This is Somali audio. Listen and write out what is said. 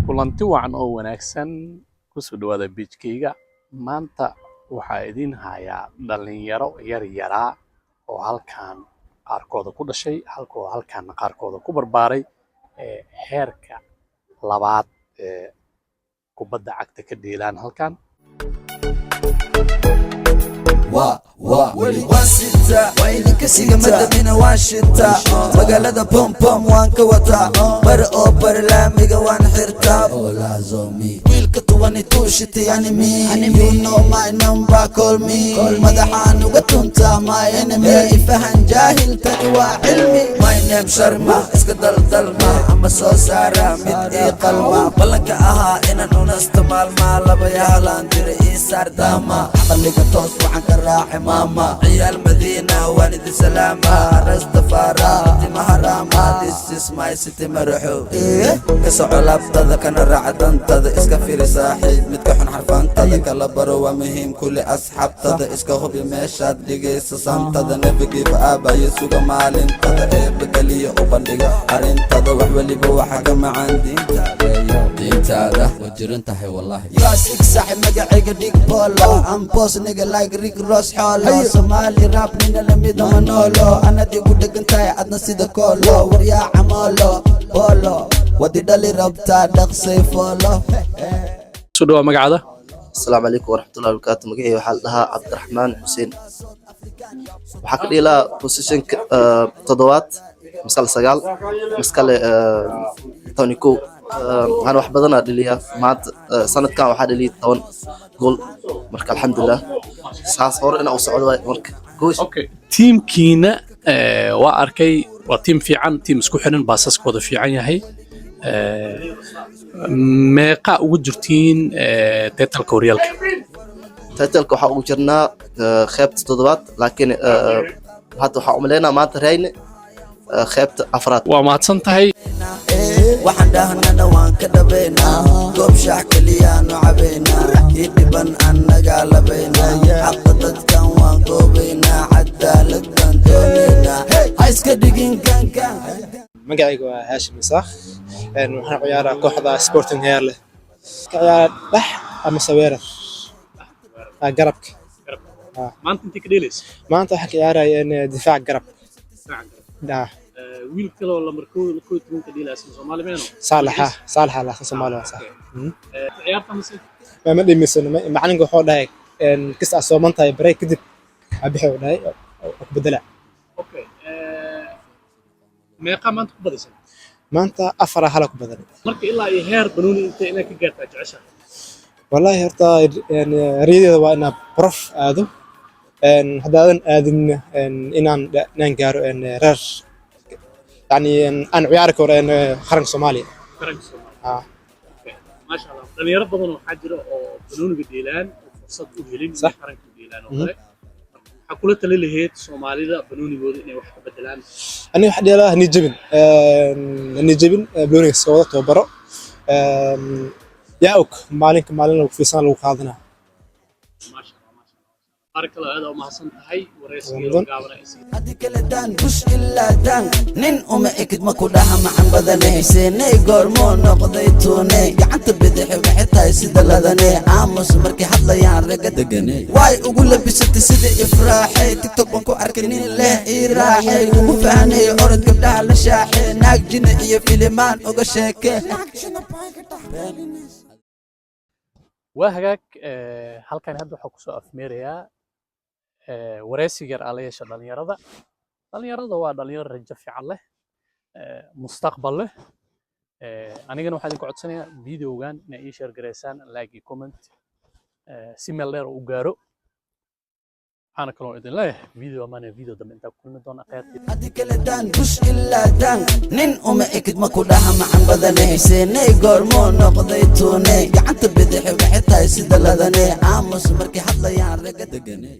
kulanti wacan oo wanaagsan ku soo dhawaada beejkayga maanta waxaa idin hayaa dhalinyaro yar yaraa oo halkaan qaarkooda ku dhashay halkaan qaarkooda ku barbaaray heerka labaad ee kubadda cagta ka dheelaan halkaan واسطة وينك سيجا مدمنا واشطة مقالة بوم بوم وان كوتا بر اوبر لا ميجا وان حرتا اولا زومي ويلك تواني توشتي يعني مي you know my number call me مدحان وقتنتا my enemy افهان جاهل تدوى علمي my name شرما اسك دلدلما اما سو سارا مد اي قلما بلنك اها انا نستمال ما لبيا هلان دير اي سار داما خليك توس وعن كراحي ماما عيال مدينة والد سلامة رستفارة دي مهرامة this is my city مرحو كسعو لابتذا كان راعدان تذا اسكا فيري صاحب متكحن حرفان تذا كلا بروا مهم كل أصحاب تذا اسكا هوبي ميشاد ديجي سسان تذا نبقي بآبا يسوغا مالين تذا بقلي وبندقا حرين تذا وحولي بوحاقا معان دين تذا وجرين تحي والله يا سيك صاحب مقعيق ديك بولو ام بوس نيجا لايك ريك روس حولو سومالي راب نينا لميدا منولو انا دي قدق انتاي عدنا سيدا كولو وريا عمولو بولو ودي دالي ربتا دقسي فولو soo dhawaad magacaada السلام عليكم ورحمة الله وبركاته مقعي وحال لها عبد الرحمن حسين وحاك لي لا بوسيشن تضوات مسكال سقال مسكال تونيكو أنا واحد بدنا دليها مات سنة كان واحد اللي تون جول مرك الحمد لله ساس هور أنا أوصل مرك كويس okay teamkiina waa arkay waa team fiican team isku xiran baasaskooda fiican yahay meeqa ugu jirtiin title-ka horyaalka تايتلك waxaa ugu jirnaa qaybta toddobaad laakiin hadda waxaa u maleynaa maanta raayne qaybta afraad waa mahadsan tahay waxaan dhahnana waan ka dhabaynaa goob shaax keliyaanu cabaynaa idhiban annagaa labaynaa xaqa dadkan waan goobaynaa cadaaladaan doonaynaa ha iska dhigin kankan magacaygu waa haashim isaaq waxaan ciyaaraa kooxda sporting heerle ka ciyaara dhex ama saweerar garabka maanta intii ka dheelaysa maanta waxaan ka ciyaaraya difaac garab wiil kale oo lamarkooda ku ka dheelaysa Soomaali meeno saalaxa la Soomaaliya sax ciyaarta mise ma dhimisano macalinka wuxuu dhahay kasta soo mantaay break kadib abixi u dhahay ku bedela okay meeqa maanta ku badisay maanta afar hal ku badan marka ilaa ay heer banooni inta inay ka gaartaa jecesha wallahi horta riyada waa inaan prof aado hadaadan aadin inaan gaaro reer يعني أنا عيارك ورا إن خرج Soomaaliya ما شاء الله dhalinyaro badan oo xajiro oo banooni beddelaan oo fursad u helin qaranka beddelaan oo kale waxa kula tali lahayd Soomaalida banoonigooda inay wax ka beddelaan ani waxa dheelaa nijabin banooniga soo wada tababaro yaa og maalin lagu fiisan lagu qaadana ما شاء الله بارك الله هذا وما حسنت هاي ورئيسي هذه كل دان بش إلا دان نين أكيد ما كلها مع بدني سيني قرمون قضيتوني قعدت بدح بحتى يسد لذني عامس مركي حط لي عن رقة دقني واي أقول لك بست سد إفراحي تيك توك بنكو أركنين له إراحي ومفاني أرد قبلها لشاحي ناك جنئي فيلمان أقشاكي waa hagaag halkan hadda waxa ku soo afmeerayaa wareysiga yar ala yeesha dhalinyarada waa dhalinyaro rajo fiican leh mustaqbal leh anigana waxaan idinku codsanayaa videogan inay ii share gareysaan like iyo comment si meel dheer u gaaro waxaana kaloo idin leeyahay video dambe intaa ku kulmi doona qaybtii هذه كل دان بش إلا دان نين أكيد ما كلها مع بدني سيني قرمون قضيتوني قعدت بدح بحتى يسد لذني عامس مركي حط لي عن رقة دقني